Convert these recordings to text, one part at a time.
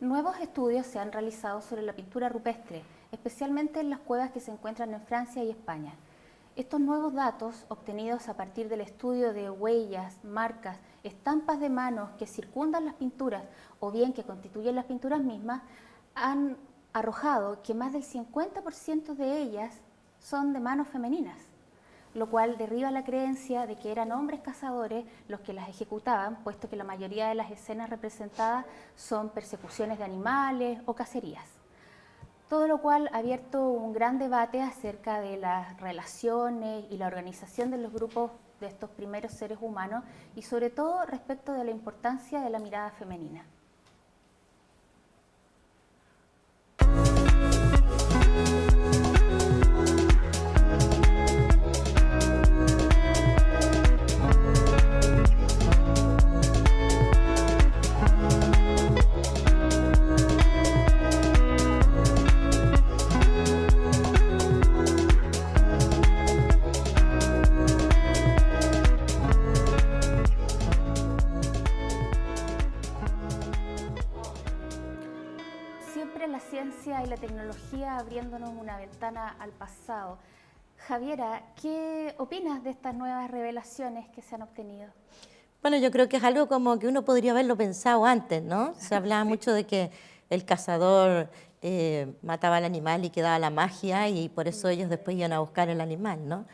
Nuevos estudios se han realizado sobre la pintura rupestre, especialmente en las cuevas que se encuentran en Francia y España. Estos nuevos datos, obtenidos a partir del estudio de huellas, marcas, estampas de manos que circundan las pinturas o bien que constituyen las pinturas mismas, han arrojado que más del 50% de ellas son de manos femeninas, lo cual derriba la creencia de que eran hombres cazadores los que las ejecutaban, puesto que la mayoría de las escenas representadas son persecuciones de animales o cacerías. Todo lo cual ha abierto un gran debate acerca de las relaciones y la organización de los grupos de estos primeros seres humanos y sobre todo respecto de la importancia de la mirada femenina. Siempre la ciencia y la tecnología abriéndonos una ventana al pasado. Javiera, ¿qué opinas de estas nuevas revelaciones que se han obtenido? Bueno, yo creo que es algo como que uno podría haberlo pensado antes, ¿no? Se hablaba mucho de que el cazador mataba al animal y quedaba la magia y por eso ellos después iban a buscar el animal, ¿no?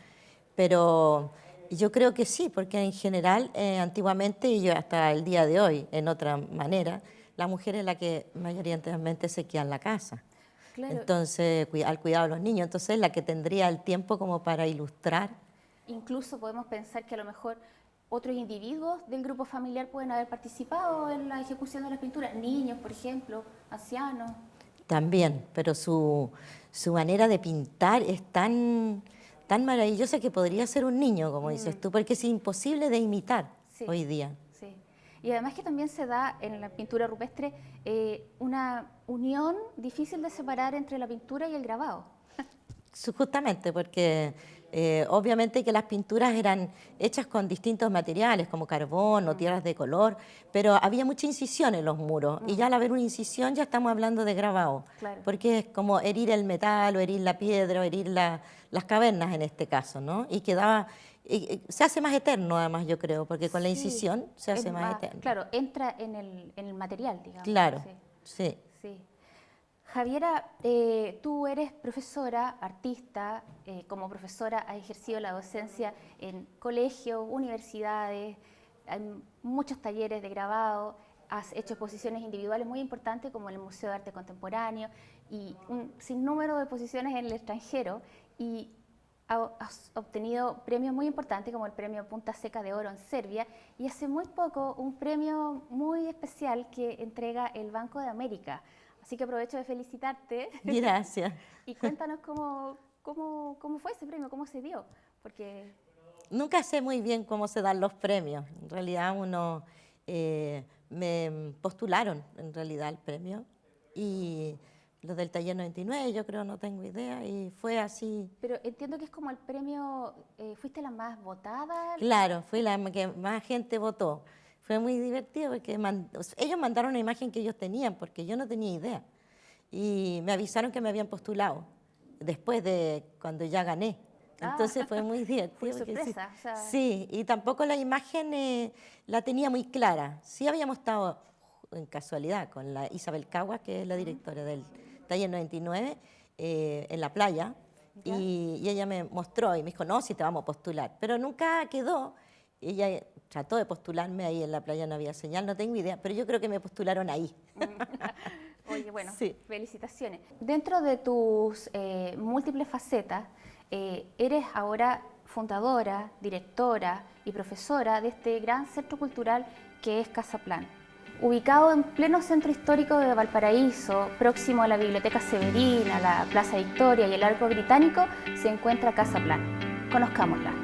Pero yo creo que sí, porque en general, antiguamente y hasta el día de hoy, en otra manera, la mujer es la que mayoritariamente se queda en la casa. Claro. Entonces, al cuidado de los niños, entonces es la que tendría el tiempo como para ilustrar. Incluso podemos pensar que a lo mejor otros individuos del grupo familiar pueden haber participado en la ejecución de las pinturas, niños, por ejemplo, ancianos. También, pero su manera de pintar es tan maravillosa que podría ser un niño, como dices tú, porque es imposible de imitar hoy día. Sí. Y además que también se da en la pintura rupestre una unión difícil de separar entre la pintura y el grabado. Justamente, porque obviamente que las pinturas eran hechas con distintos materiales, como carbón o tierras de color, pero había mucha incisión en los muros, y ya al haber una incisión ya estamos hablando de grabado, Claro. porque es como herir el metal o herir la piedra o herir las cavernas en este caso, ¿no? Y quedaba, se hace más eterno además, yo creo, porque con la incisión se hace más eterno. Claro, entra en el material, digamos. Claro, sí. Sí. Javiera, tú eres profesora, artista, como profesora has ejercido la docencia en colegios, universidades, en muchos talleres de grabado, has hecho exposiciones individuales muy importantes como en el Museo de Arte Contemporáneo y un sinnúmero de exposiciones en el extranjero y has obtenido premios muy importantes como el premio Punta Seca de Oro en Serbia y hace muy poco un premio muy especial que entrega el Banco de América. Así que aprovecho de felicitarte. Gracias. Y cuéntanos cómo fue ese premio, cómo se dio. Porque nunca sé muy bien cómo se dan los premios. En realidad me postularon en realidad el premio y los del taller 99 yo creo, no tengo idea, y fue así. Pero entiendo que es como el premio, ¿fuiste la más votada? Claro, fui la que más gente votó. Fue muy divertido porque ellos mandaron una imagen que ellos tenían porque yo no tenía idea. Y me avisaron que me habían postulado después de cuando ya gané. Entonces fue muy divertido. Fue sorpresa. Sí, sí, y tampoco la imagen la tenía muy clara. Sí habíamos estado en casualidad con la Isabel Caguas, que es la directora del taller 99, en la playa. Y ella me mostró y me dijo, no, si te vamos a postular. Pero nunca quedó. Ella trató de postularme ahí en la playa, no había señal, no tengo idea, pero yo creo que me postularon ahí. Oye, bueno, sí. Felicitaciones. Dentro de tus múltiples facetas, eres ahora fundadora, directora y profesora de este gran centro cultural que es Casaplan. Ubicado en pleno centro histórico de Valparaíso, próximo a la Biblioteca Severina, la Plaza Victoria y el Arco Británico, se encuentra Casaplan. Conozcámosla.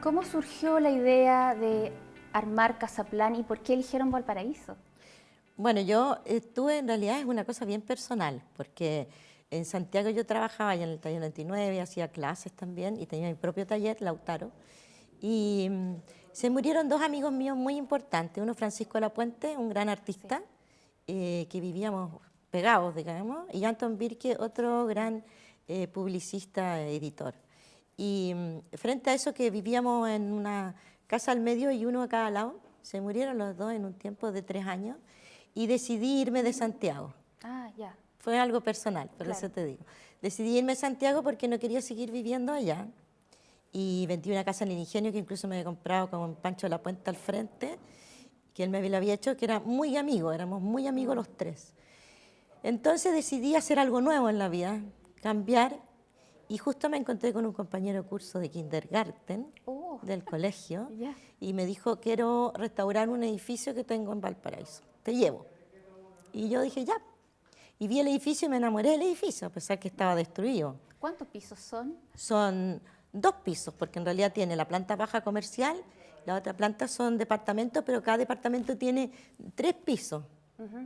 cómo surgió la idea de armar Casaplan y por qué eligieron Valparaíso? Bueno, yo estuve, en realidad es una cosa bien personal, porque en Santiago yo trabajaba ya en el taller 99, hacía clases también y tenía mi propio taller, Lautaro. Y se murieron dos amigos míos muy importantes, uno Francisco Lapuente, un gran artista, que vivíamos pegados, digamos, y Anton Birke, otro gran publicista, editor. Y frente a eso que vivíamos en una casa al medio y uno a cada lado, se murieron los dos en un tiempo de 3 años y decidí irme de Santiago. Ah, ya. Fue algo personal, por eso te digo. Decidí irme a Santiago porque no quería seguir viviendo allá y vendí una casa en el Ingenio que incluso me había comprado con Pancho Lapuente al frente, que él me lo había hecho, que era muy amigo, éramos muy amigos los tres. Entonces decidí hacer algo nuevo en la vida, cambiar, y justo me encontré con un compañero de curso de kindergarten del colegio y me dijo, quiero restaurar un edificio que tengo en Valparaíso, te llevo. Y yo dije, ya. Y vi el edificio y me enamoré del edificio, a pesar que estaba destruido. ¿Cuántos pisos son? Son 2 pisos, porque en realidad tiene la planta baja comercial, la otra planta son departamentos, pero cada departamento tiene 3 pisos.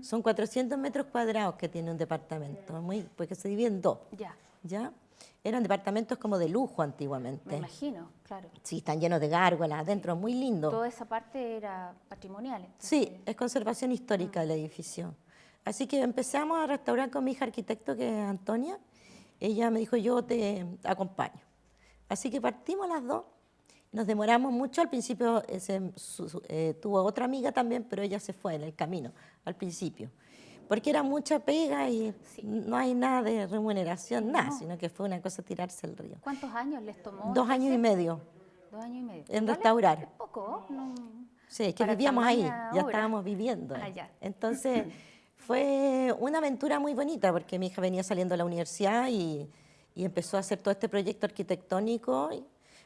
Son 400 metros cuadrados que tiene un departamento, porque se divide en 2. ¿Ya? Eran departamentos como de lujo antiguamente. Me imagino, claro. Sí, están llenos de gárgolas adentro, muy lindo. Toda esa parte era patrimonial. Entonces... Sí, es conservación histórica del edificio. Así que empezamos a restaurar con mi hija arquitecto, que es Antonia. Ella me dijo, yo te acompaño. Así que partimos las dos. Nos demoramos mucho. Al principio tuvo otra amiga también, pero ella se fue en el camino, al principio. Porque era mucha pega y no hay nada de remuneración, nada, sino que fue una cosa tirarse al río. ¿Cuántos años les tomó? 2 años y medio. 2 años y medio. En restaurar. Es poco, ¿no? Sí, que vivíamos ahí, ya estábamos viviendo. Entonces, fue una aventura muy bonita, porque mi hija venía saliendo de la universidad y empezó a hacer todo este proyecto arquitectónico.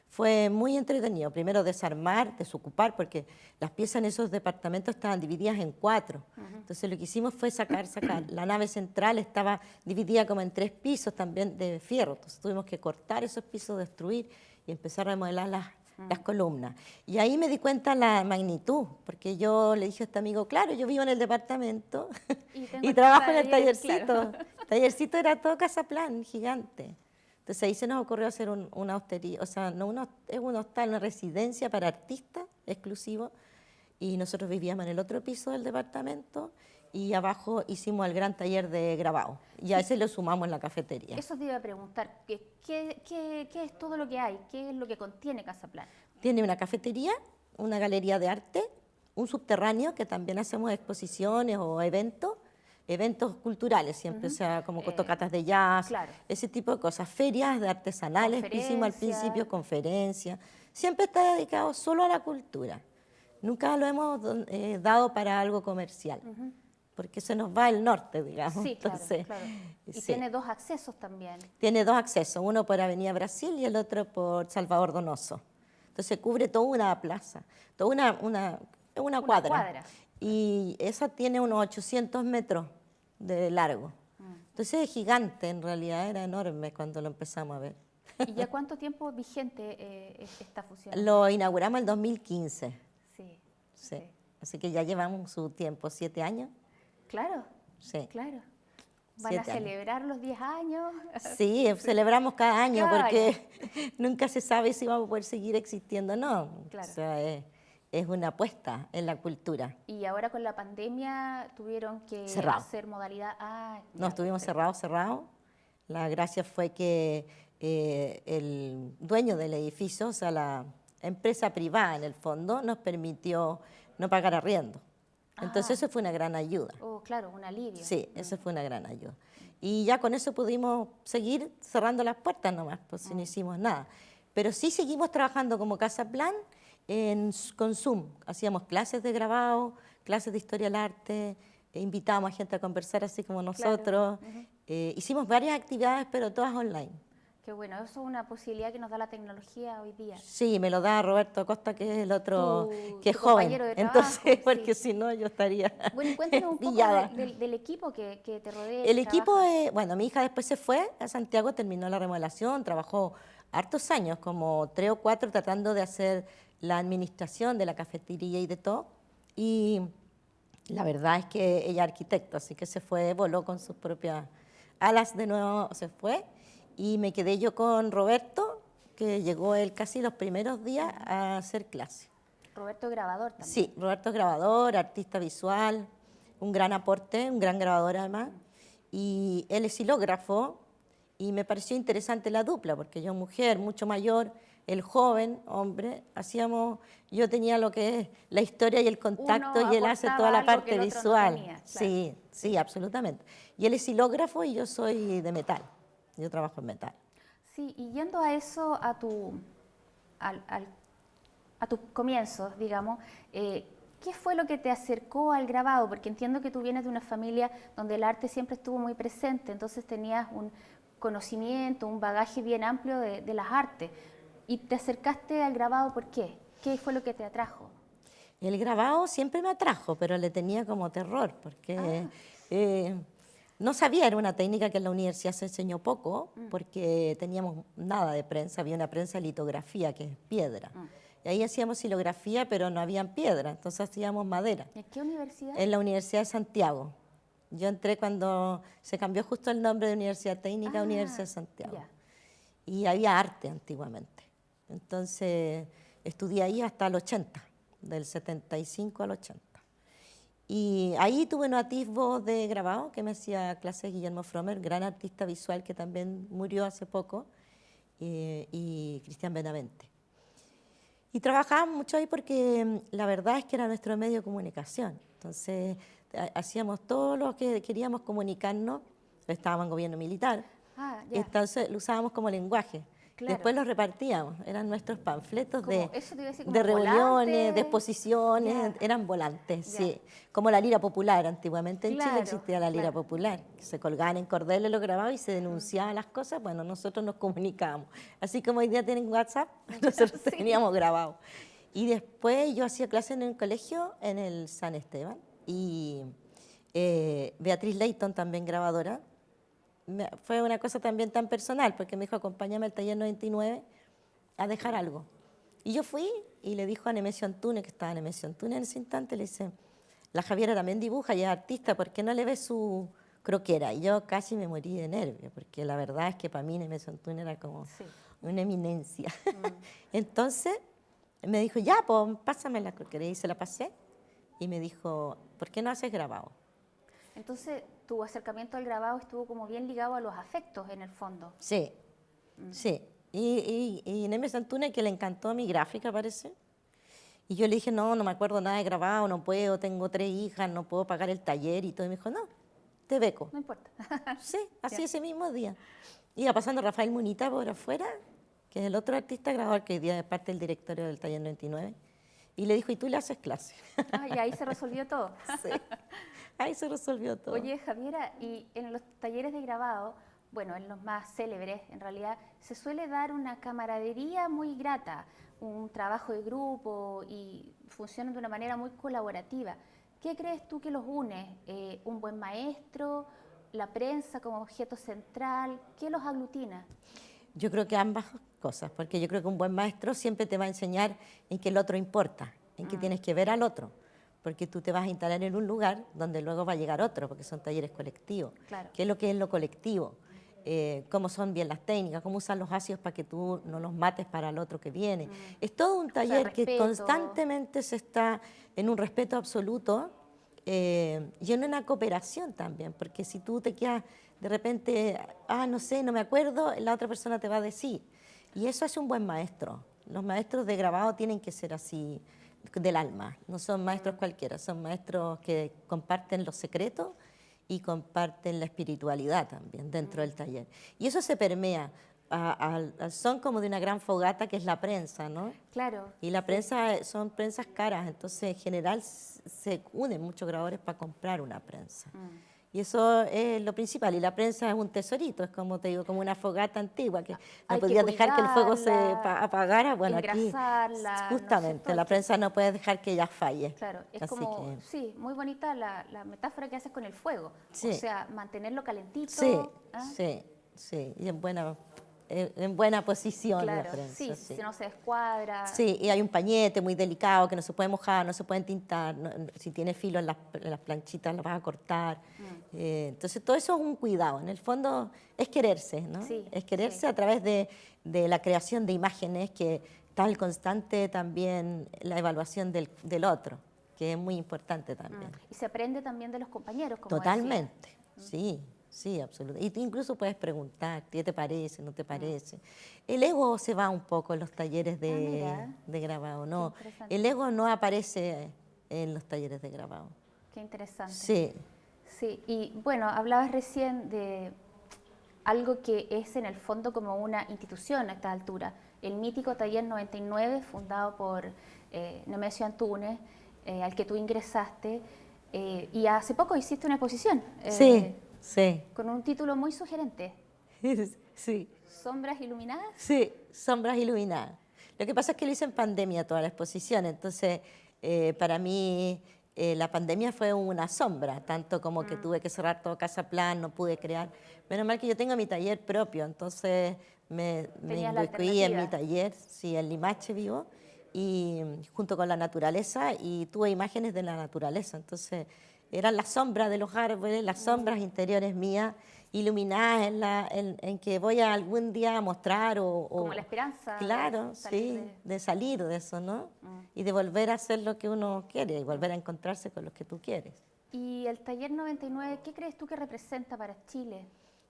Fue muy entretenido. Primero desarmar, desocupar, porque las piezas en esos departamentos estaban divididas en 4. Entonces lo que hicimos fue sacar. La nave central estaba dividida como en 3 pisos también de fierro. Entonces tuvimos que cortar esos pisos, destruir y empezar a remodelar las columnas. Y ahí me di cuenta la magnitud, porque yo le dije a este amigo, claro, yo vivo en el departamento y trabajo en el tallercito. Claro. El tallercito era todo Casaplan, gigante. Entonces ahí se nos ocurrió hacer una hostería, o sea, es un hostal, una residencia para artistas exclusivo, y nosotros vivíamos en el otro piso del departamento y abajo hicimos el gran taller de grabado y a ese lo sumamos en la cafetería. Eso te iba a preguntar, ¿qué es todo lo que hay? ¿Qué es lo que contiene Casaplan? Tiene una cafetería, una galería de arte, un subterráneo que también hacemos exposiciones o eventos culturales siempre, o sea, como tocatas de jazz, ese tipo de cosas, ferias de artesanales que hicimos al principio, conferencias, siempre está dedicado solo a la cultura, nunca lo hemos dado para algo comercial, porque se nos va el norte, digamos. Sí, entonces, claro. Y tiene 2 accesos también. Tiene 2 accesos, uno por Avenida Brasil y el otro por Salvador Donoso, entonces cubre toda una plaza, toda una cuadra. Y esa tiene unos 800 metros de largo. Entonces es gigante, en realidad era enorme cuando lo empezamos a ver. ¿Y ya cuánto tiempo vigente está funcionando? Lo inauguramos en 2015. Sí. Así que ya llevamos su tiempo, 7 años. Claro, sí. Claro. ¿Van a celebrar los 10 años? Sí, celebramos cada año porque nunca se sabe si vamos a poder seguir existiendo o no. Claro. O sea, es una apuesta en la cultura. Y ahora con la pandemia tuvieron que hacer modalidad... No, estuvimos cerrados. La gracia fue que el dueño del edificio, o sea, la empresa privada en el fondo, nos permitió no pagar arriendo. Entonces eso fue una gran ayuda. Oh, claro, un alivio. Sí, eso fue una gran ayuda. Y ya con eso pudimos seguir cerrando las puertas nomás, pues si no hicimos nada. Pero sí seguimos trabajando como Casaplan con Zoom. Hacíamos clases de grabado, clases de historia del arte, invitábamos a gente a conversar así como nosotros. Hicimos varias actividades, pero todas online. Qué bueno, eso es una posibilidad que nos da la tecnología hoy día. Sí, me lo da Roberto Acosta, que es el otro, que es joven. De trabajo, entonces, porque si no yo estaría Bueno, y cuéntanos un poco del equipo que te rodea. El equipo, bueno, mi hija después se fue a Santiago, terminó la remodelación, trabajó hartos años, como 3 o 4, tratando de hacer la administración de la cafetería y de todo. Y la verdad es que ella es arquitecto, así que se fue, voló con sus propias alas de nuevo, se fue. Y me quedé yo con Roberto, que llegó él casi los primeros días a hacer clase. Roberto grabador también. Sí, Roberto es grabador, artista visual, un gran aporte, un gran grabador además. Y él es xilógrafo y me pareció interesante la dupla, porque yo mujer, mucho mayor, el joven, hombre, yo tenía lo que es la historia y el contacto Uno y él hace toda aportaba la algo que parte el otro no visual. tenía, claro. Sí, sí, absolutamente. Y él es xilógrafo y yo soy de metal, yo trabajo en metal. Sí, y yendo a eso, a tus comienzos, digamos, ¿qué fue lo que te acercó al grabado? Porque entiendo que tú vienes de una familia donde el arte siempre estuvo muy presente, entonces tenías un conocimiento, un bagaje bien amplio de las artes. ¿Y te acercaste al grabado por qué? ¿Qué fue lo que te atrajo? El grabado siempre me atrajo, pero le tenía como terror, porque no sabía, era una técnica que en la universidad se enseñó poco, porque teníamos nada de prensa, había una prensa de litografía, que es piedra. Y ahí hacíamos xilografía, pero no habían piedra, entonces hacíamos madera. ¿En qué universidad? En la Universidad de Santiago. Yo entré cuando se cambió justo el nombre de Universidad Técnica a Universidad de Santiago. Ya. Y había arte antiguamente. Entonces estudié ahí hasta el 80, del 75 al 80. Y ahí tuve unos atisbos de grabado que me hacía clases Guillermo Fromer, gran artista visual que también murió hace poco, y Cristian Benavente. Y trabajábamos mucho ahí porque la verdad es que era nuestro medio de comunicación. Entonces hacíamos todo lo que queríamos comunicarnos, estábamos en gobierno militar, Ya. entonces lo usábamos como lenguaje. Claro. Después los repartíamos, eran nuestros panfletos Como, eso te iba a decir, de como reuniones, volantes. de exposiciones, Ya. eran volantes, Ya. sí. Como la lira popular, antiguamente en Chile Claro, existía la lira claro. popular, que se colgaban en cordeles, lo grababan y se denunciaban las cosas, bueno, nosotros nos comunicábamos. Así como hoy día tienen WhatsApp, nosotros Sí. teníamos grabado. Y después yo hacía clases en el colegio, en el San Esteban, y Beatriz Leighton, también grabadora, fue una cosa también tan personal, porque me dijo, acompáñame al taller 99 a dejar algo. Y yo fui y le dijo a Nemesio Antunes, que estaba Nemesio Antunes en ese instante, le dice, la Javiera también dibuja y es artista, ¿por qué no le ves su croquera? Y yo casi me morí de nervios, porque la verdad es que para mí Nemesio Antunes era como una eminencia. Entonces me dijo, ya, pues pásame la croquera. Y se la pasé y me dijo, ¿por qué no haces grabado? Entonces, tu acercamiento al grabado estuvo como bien ligado a los afectos, en el fondo. Sí, sí. Y Nemesio Antunes, que le encantó mi gráfica, parece. Y yo le dije, no me acuerdo nada de grabado, no puedo, tengo 3 hijas, no puedo pagar el taller y todo. Y me dijo, no, te beco. No importa. Sí, así ese mismo día. Iba pasando Rafael Munita por afuera, que es el otro artista grabador que hoy día es parte del directorio del taller 99. Y le dijo, ¿y tú le haces clase? Y ahí se resolvió todo. Sí, ahí se resolvió todo. Oye, Javiera, y en los talleres de grabado, bueno, en los más célebres, en realidad, se suele dar una camaradería muy grata, un trabajo de grupo y funcionan de una manera muy colaborativa. ¿Qué crees tú que los une? ¿Un buen maestro? ¿La prensa como objeto central? ¿Qué los aglutina? Yo creo que ambas cosas, porque yo creo que un buen maestro siempre te va a enseñar en que el otro importa, en que tienes que ver al otro, porque tú te vas a instalar en un lugar donde luego va a llegar otro, porque son talleres colectivos. Claro. ¿Qué es lo que es lo colectivo? Cómo son bien las técnicas, cómo usan los ácidos para que tú no los mates para el otro que viene. Es todo un taller que respeto. constantemente se está en un respeto absoluto y en una cooperación también, porque si tú te quedas de repente, no sé, no me acuerdo, la otra persona te va a decir. Y eso es un buen maestro. Los maestros de grabado tienen que ser así, del alma. No son maestros cualquiera, son maestros que comparten los secretos y comparten la espiritualidad también dentro del taller. Y eso se permea al son como de una gran fogata que es la prensa, ¿no? Claro. Y la prensa son prensas caras, entonces en general se unen muchos grabadores para comprar una prensa. Y eso es lo principal. Y la prensa es un tesorito, es como te digo, como una fogata antigua que no Hay que podías dejar que el fuego se cuidarla, apagara. Bueno, aquí engrasarla, ¿no es justamente cierto? la prensa no puede dejar que ella falle. Claro, es Así como, que, sí, muy bonita la metáfora que haces con el fuego. Sí. O sea, mantenerlo calentito. sí, ¿ah? sí, sí, y en buena en buena posición la Claro, prensa. sí, si no se descuadra. Sí, y hay un pañete muy delicado que no se puede mojar, no se pueden tintar, si tiene filo en las planchitas lo vas a cortar. Entonces todo eso es un cuidado, en el fondo es quererse, ¿no? Sí, Es quererse sí. a través de la creación de imágenes, que está el constante también la evaluación del otro, que es muy importante también. Y se aprende también de los compañeros, como decía. Totalmente, sí. Sí, absolutamente. Y tú incluso puedes preguntar, ¿qué te parece, no te parece? El ego se va un poco en los talleres Mira, de grabado, qué ¿no? interesante. El ego no aparece en los talleres de grabado. Qué interesante. Sí, Sí, y bueno, hablabas recién de algo que es en el fondo como una institución a esta altura, el mítico Taller 99, fundado por Nemesio Antunes, al que tú ingresaste, y hace poco hiciste una exposición sí, sí, con un título muy sugerente, sí, Sombras Iluminadas. sí, sombras iluminadas. Lo que pasa es que lo hice en pandemia toda la exposición, entonces para mí la pandemia fue una sombra, tanto como que tuve que cerrar todo Casa Plan, no pude crear. Menos mal que yo tengo mi taller propio, entonces me Tenías la involucré en mi alternativa. taller, sí, en Limache vivo, y junto con la naturaleza, y tuve imágenes de la naturaleza, entonces eran las sombras de los árboles, las sombras interiores mías, iluminadas en que voy a algún día a mostrar Como la esperanza claro, de salir sí, de... de salir de eso, ¿no? Y de volver a hacer lo que uno quiere y volver a encontrarse con los que tú quieres. Y el Taller 99, ¿qué crees tú que representa para Chile?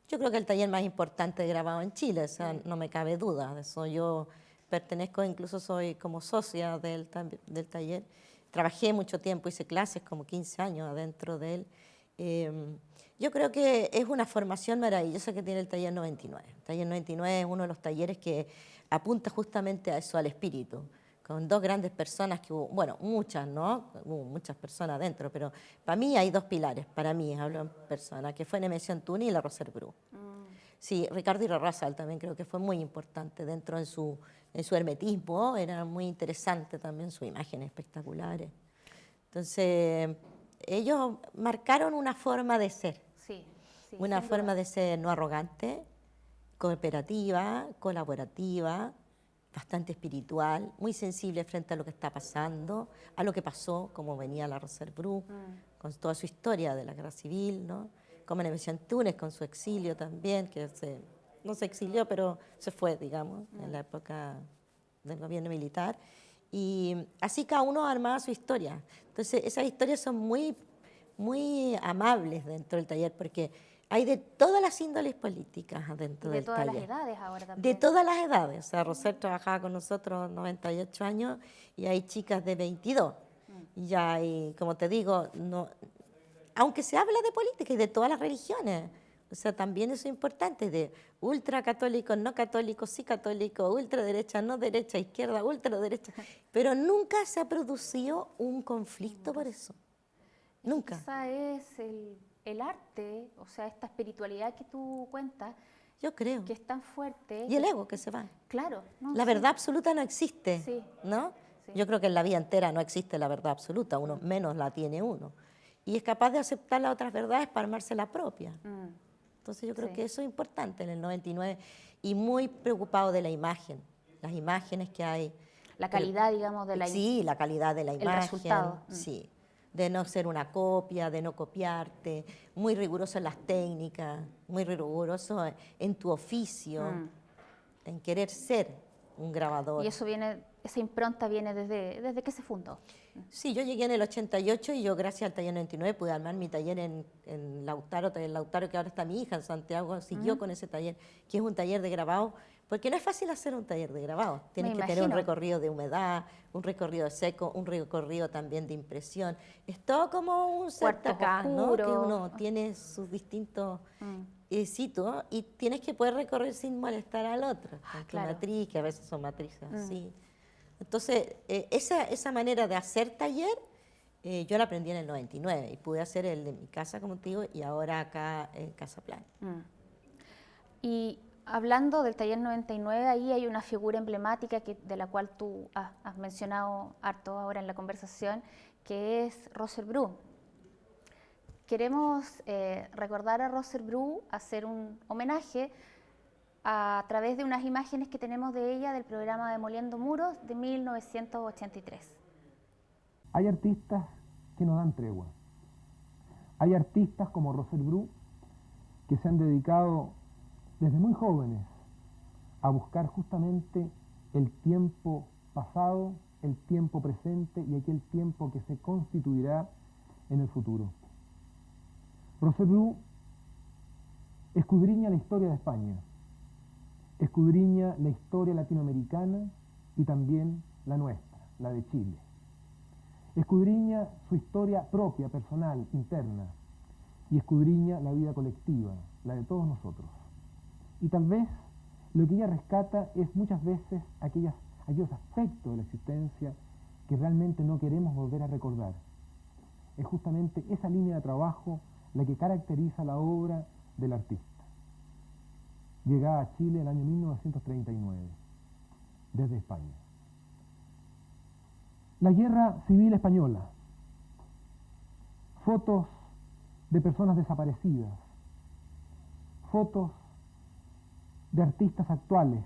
Yo creo que el taller más importante de grabado en Chile, o sea, no me cabe duda de eso. Yo pertenezco, incluso soy como socia del taller. Trabajé mucho tiempo, hice clases, como 15 años adentro de él. Yo creo que es una formación maravillosa que tiene el taller 99. El taller 99 es uno de los talleres que apunta justamente a eso, al espíritu, con dos grandes personas que hubo, bueno, muchas, ¿no? Hubo muchas personas dentro, pero para mí hay dos pilares, para mí, hablo en persona, que fue Nemesio Antunes y la Roser Bru. Sí, Ricardo Irarrázaval también creo que fue muy importante dentro en su hermetismo, era muy interesante también sus imágenes espectaculares. Entonces, ellos marcaron una forma de ser, Sí, sí, una sin forma duda. de ser no arrogante, cooperativa, colaborativa, bastante espiritual, muy sensible frente a lo que está pasando, a lo que pasó, como venía la Roser Bru, con toda su historia de la guerra civil, ¿no? Como Nemesio Antunes con su exilio también, que no se exilió, pero se fue, digamos, en la época del gobierno militar. Y así cada uno armaba su historia. Entonces, esas historias son muy, muy amables dentro del taller, porque hay de todas las índoles políticas Y dentro de del todas las taller. edades ahora De también. todas las edades. O sea, Roser trabajaba con nosotros 98 años y hay chicas de 22. Y ya hay, como te digo, no, aunque se habla de política y de todas las religiones, o sea, también eso es importante, de ultracatólicos, no católicos, sí católicos, ultraderecha, no derecha, izquierda, ultraderecha, pero nunca se ha producido un conflicto por eso, Es que nunca, quizá es el arte, o sea, esta espiritualidad que tú cuentas, yo creo. que es tan fuerte. Y el ego que se va. Claro, ¿no? La Sí, verdad absoluta no existe, sí, ¿no? sí. Yo creo que en la vida entera no existe la verdad absoluta, uno menos la tiene uno. Y es capaz de aceptar las otras verdades para armarse la propia. Entonces yo creo Sí. que eso es importante en el 99 y muy preocupado de la imagen, las imágenes que hay. La calidad, digamos, de Sí, la calidad de la el imagen, resultado. sí, de no ser una copia, de no copiarte, muy riguroso en las técnicas, muy riguroso en tu oficio, en querer ser un grabador. Y eso viene, esa impronta viene desde que se fundó. Sí, yo llegué en el 88 y yo gracias al taller 99 pude armar mi taller en Lautaro, taller Lautaro, que ahora está mi hija en Santiago, siguió con ese taller, que es un taller de grabado, porque no es fácil hacer un taller de grabado. Tienes que tener un imagino. recorrido de humedad, un recorrido de seco, un recorrido también de impresión. Es todo como un set Cuartos acá, ¿no? Que oscuros. uno tiene sus distintos sitios y tienes que poder recorrer sin molestar al otro. Con tu claro. matriz, que a veces son matrices así. Entonces, esa manera de hacer taller, yo la aprendí en el 99 y pude hacer el de mi casa, como te digo, y ahora acá en Casa Plan. Y hablando del taller 99, ahí hay una figura emblemática de la cual tú has mencionado harto ahora en la conversación, que es Roser Bru. Queremos recordar a Roser Bru, hacer un homenaje a través de unas imágenes que tenemos de ella del programa Demoliendo Muros de 1983. Hay artistas que no dan tregua. Hay artistas como Rosette Bru que se han dedicado desde muy jóvenes a buscar justamente el tiempo pasado, el tiempo presente y aquel tiempo que se constituirá en el futuro. Rosette Bru escudriña la historia de España, escudriña la historia latinoamericana y también la nuestra, la de Chile. Escudriña su historia propia, personal, interna, y escudriña la vida colectiva, la de todos nosotros. Y tal vez lo que ella rescata es muchas veces aquellos aspectos de la existencia que realmente no queremos volver a recordar. Es justamente esa línea de trabajo la que caracteriza la obra del artista. Llegada a Chile el año 1939, desde España. La Guerra Civil Española, fotos de personas desaparecidas, fotos de artistas actuales,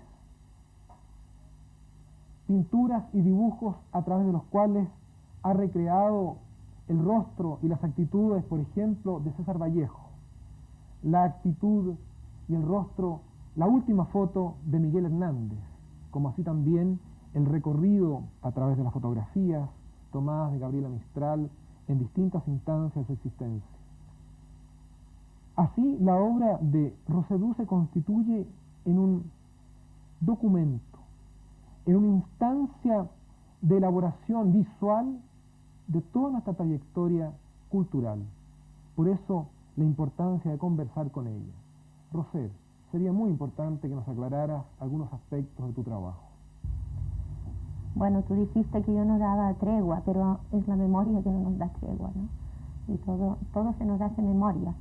pinturas y dibujos a través de los cuales ha recreado el rostro y las actitudes, por ejemplo, de César Vallejo, la actitud y el rostro, la última foto de Miguel Hernández, como así también el recorrido a través de las fotografías tomadas de Gabriela Mistral en distintas instancias de su existencia. Así, la obra de Rosette Bru se constituye en un documento, en una instancia de elaboración visual de toda nuestra trayectoria cultural. Por eso, la importancia de conversar con ella. Rosette, sería muy importante que nos aclararas algunos aspectos de tu trabajo. Bueno, tú dijiste que yo no daba tregua, pero es la memoria que no nos da tregua, ¿no? Y todo se nos hace memoria.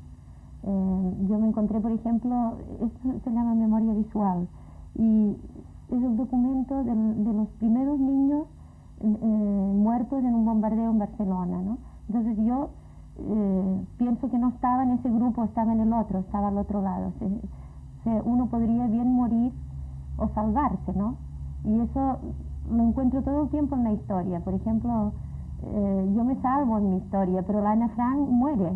Yo me encontré, por ejemplo, esto se llama memoria visual, y es el documento de los primeros niños muertos en un bombardeo en Barcelona, ¿no? Entonces yo pienso que no estaba en ese grupo, estaba en el otro, estaba al otro lado. Uno podría bien morir o salvarse, ¿no? Y eso lo encuentro todo el tiempo en la historia. Por ejemplo, yo me salvo en mi historia, pero la Ana Frank muere.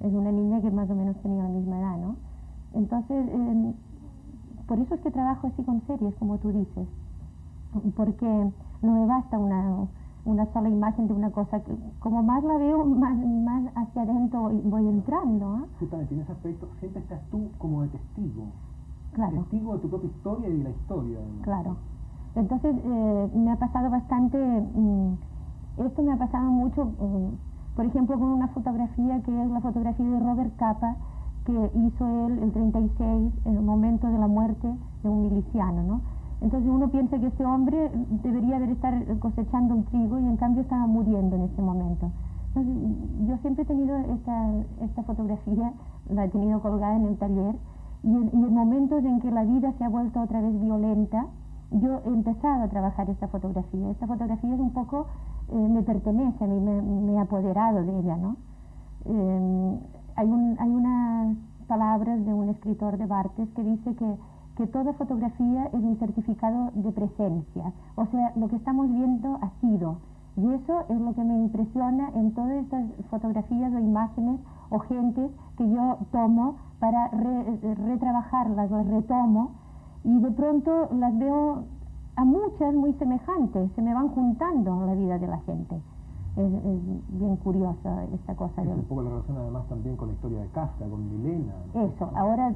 Es una niña que más o menos tenía la misma edad, ¿no? Entonces, por eso es que trabajo así con series, como tú dices, porque no me basta una sola imagen de una cosa, que como más la veo, más hacia adentro voy entrando, ¿eh? Justamente en ese aspecto siempre estás tú como de testigo. Claro. Testigo de tu propia historia y de la historia. Claro. Entonces, me ha pasado bastante, esto me ha pasado mucho, por ejemplo, con una fotografía que es la fotografía de Robert Capa, que hizo él el 36, en el momento de la muerte de un miliciano, ¿no? Entonces uno piensa que este hombre debería estar cosechando un trigo y en cambio estaba muriendo en ese momento. Entonces, yo siempre he tenido esta fotografía, la he tenido colgada en el taller, y en momentos en que la vida se ha vuelto otra vez violenta, yo he empezado a trabajar esta fotografía. Esta fotografía es un poco, me pertenece a mí, me he apoderado de ella, ¿no? Hay unas palabras de un escritor de Barthes que dice que toda fotografía es un certificado de presencia, o sea, lo que estamos viendo ha sido, y eso es lo que me impresiona en todas estas fotografías o imágenes o gentes que yo tomo para retrabajarlas, las retomo, y de pronto las veo a muchas muy semejantes, se me van juntando en la vida de la gente. Es bien curiosa esta cosa. Es un poco la relación además también con la historia de Kafka, con Milena. Eso, ahora,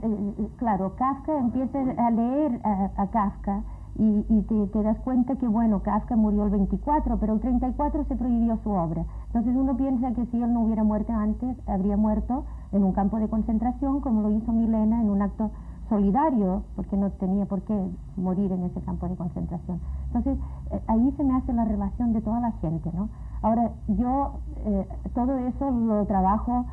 claro, Kafka, empiezas a leer a Kafka y te das cuenta que, bueno, Kafka murió el 24, pero el 34 se prohibió su obra. Entonces uno piensa que si él no hubiera muerto antes, habría muerto en un campo de concentración, como lo hizo Milena en un acto solidario, porque no tenía por qué morir en ese campo de concentración. Entonces, ahí se me hace la relación de toda la gente, ¿no? Ahora, yo todo eso lo trabajo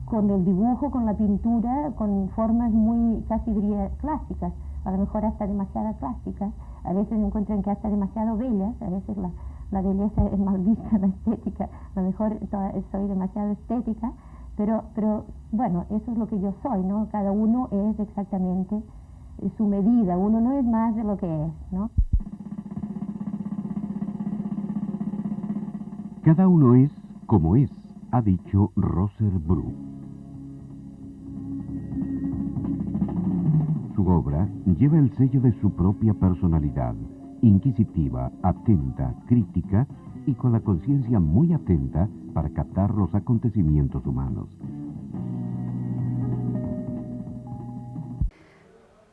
con el dibujo, con la pintura, con formas muy, casi diría, clásicas, a lo mejor hasta demasiado clásicas. A veces encuentran que hasta demasiado bellas, a veces la belleza es mal vista, la estética, a lo mejor soy demasiado estética, pero bueno, eso es lo que yo soy, ¿no? Cada uno es exactamente su medida, uno no es más de lo que es, ¿no? Cada uno es como es, ha dicho Roser Bru. Su obra lleva el sello de su propia personalidad, inquisitiva, atenta, crítica y con la conciencia muy atenta para captar los acontecimientos humanos.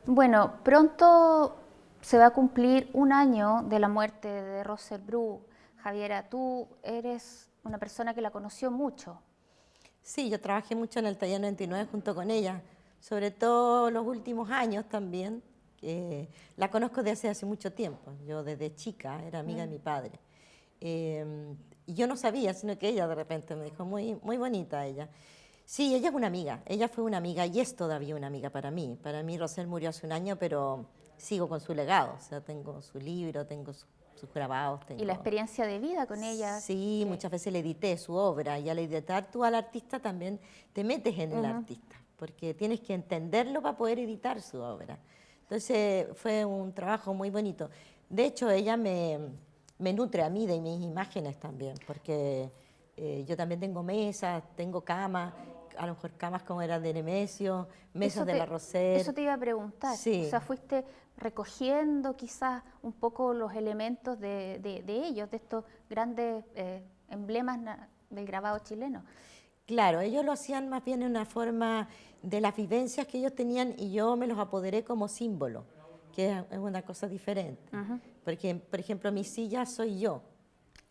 Bueno, pronto se va a cumplir un año de la muerte de Roser Bru. Javiera, tú eres una persona que la conoció mucho. Sí, yo trabajé mucho en el Taller 99 junto con ella, sobre todo los últimos años también. La conozco desde hace mucho tiempo, yo desde chica era amiga de mi padre. Y yo no sabía, sino que ella de repente me dijo, muy, muy bonita ella. Sí, ella es una amiga, ella fue una amiga y es todavía una amiga para mí. Para mí Roser murió hace un año, pero sigo con su legado, o sea, tengo su libro, tengo sus grabados. Y la experiencia de vida con ella. Sí, muchas veces le edité su obra y al editar tú al artista también te metes en el artista, porque tienes que entenderlo para poder editar su obra. Entonces fue un trabajo muy bonito. De hecho, ella me nutre a mí de mis imágenes también, porque yo también tengo mesas, tengo camas, a lo mejor camas como eran de Nemesio, mesas de la Roser. Eso te iba a preguntar. Sí. O sea, fuiste recogiendo quizás un poco los elementos de ellos, de estos grandes emblemas del grabado chileno. Claro, ellos lo hacían más bien en una forma de las vivencias que ellos tenían y yo me los apoderé como símbolo, que es una cosa diferente. Porque, por ejemplo, mi silla soy yo.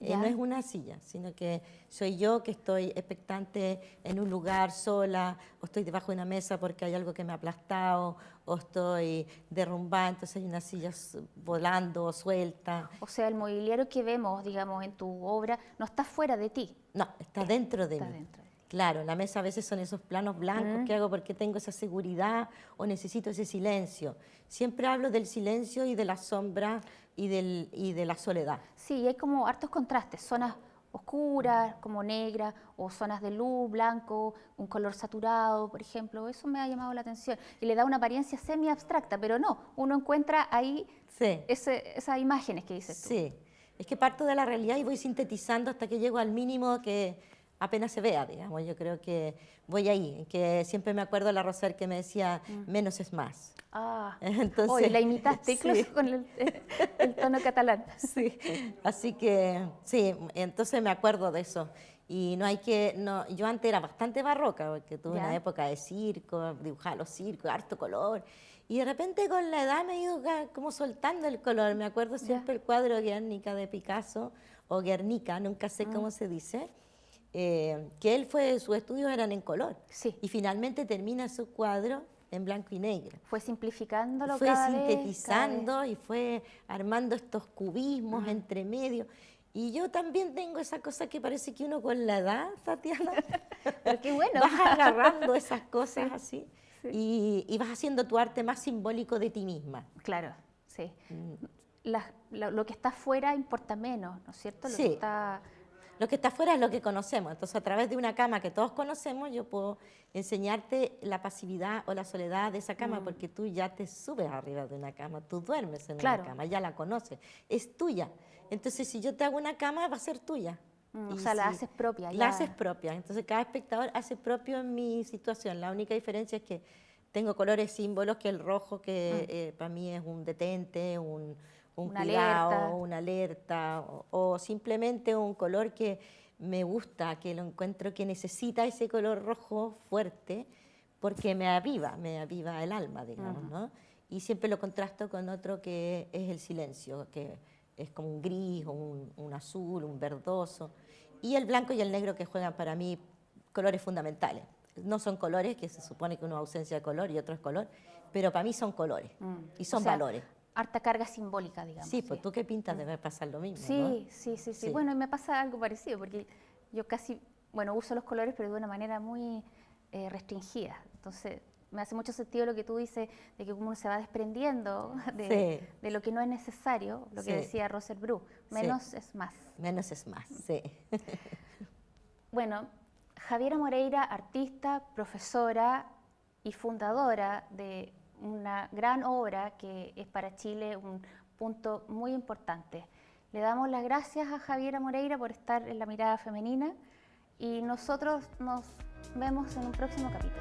No es una silla, sino que soy yo que estoy expectante en un lugar sola, o estoy debajo de una mesa porque hay algo que me ha aplastado, o estoy derrumbada, entonces hay una silla volando, suelta. O sea, el mobiliario que vemos, digamos, en tu obra no está fuera de ti. No, está dentro de mí. Dentro de ti. Claro, la mesa a veces son esos planos blancos que hago porque tengo esa seguridad o necesito ese silencio. Siempre hablo del silencio y de la sombra y de la soledad. Sí, hay como hartos contrastes, zonas oscuras, como negras, o zonas de luz, blanco, un color saturado, por ejemplo. Eso me ha llamado la atención. Y le da una apariencia semi-abstracta, pero no, uno encuentra ahí esas imágenes que dices tú. Sí, es que parto de la realidad y voy sintetizando hasta que llego al mínimo que apenas se vea, digamos. Yo creo que voy ahí, que siempre me acuerdo de la Roser que me decía, menos es más. Ah, entonces, hoy la imitaste incluso con el tono catalán. Sí, así que sí, entonces me acuerdo de eso. Y yo antes era bastante barroca, porque tuve una época de circo, dibujaba los circos, harto color. Y de repente con la edad me he ido como soltando el color. Me acuerdo siempre el cuadro Guernica de Picasso, o Guernica, nunca sé cómo se dice. Que sus estudios eran en color. Sí. Y finalmente termina su cuadro en blanco y negro. Fue simplificándolo fue cada vez. sintetizando y fue armando estos cubismos entre medio. Y yo también tengo esa cosa que parece que uno con la edad, Tatiana, pero qué bueno. vas agarrando esas cosas así y vas haciendo tu arte más simbólico de ti misma. Claro, sí. Lo que está afuera importa menos, ¿no es cierto? Sí. Lo que está afuera es lo que conocemos. Entonces, a través de una cama que todos conocemos, yo puedo enseñarte la pasividad o la soledad de esa cama, porque tú ya te subes arriba de una cama, tú duermes en una cama, ya la conoces, es tuya. Entonces, si yo te hago una cama, va a ser tuya. O sea, la haces propia. La haces propia. Entonces, cada espectador hace propio en mi situación. La única diferencia es que tengo colores símbolos, que el rojo, que para mí es un detente, un cuidado, una alerta, o simplemente un color que me gusta, que lo encuentro que necesita ese color rojo fuerte, porque me aviva el alma, digamos, ¿no? Y siempre lo contrasto con otro que es el silencio, que es como un gris, o un azul, un verdoso, y el blanco y el negro que juegan para mí colores fundamentales. No son colores, que se supone que uno es ausencia de color y otro es color, pero para mí son colores y son valores. Harta carga simbólica, digamos. Sí, pues tú que pintas debe pasar lo mismo, sí, ¿no? Sí. Bueno, y me pasa algo parecido, porque yo casi, uso los colores, pero de una manera muy restringida. Entonces, me hace mucho sentido lo que tú dices, de que uno se va desprendiendo de lo que no es necesario, lo que decía Roser Bru, menos es más. Menos es más, sí. Bueno, Javiera Moreira, artista, profesora y fundadora de una gran obra que es para Chile un punto muy importante. Le damos las gracias a Javiera Moreira por estar en La Mirada Femenina y nosotros nos vemos en un próximo capítulo.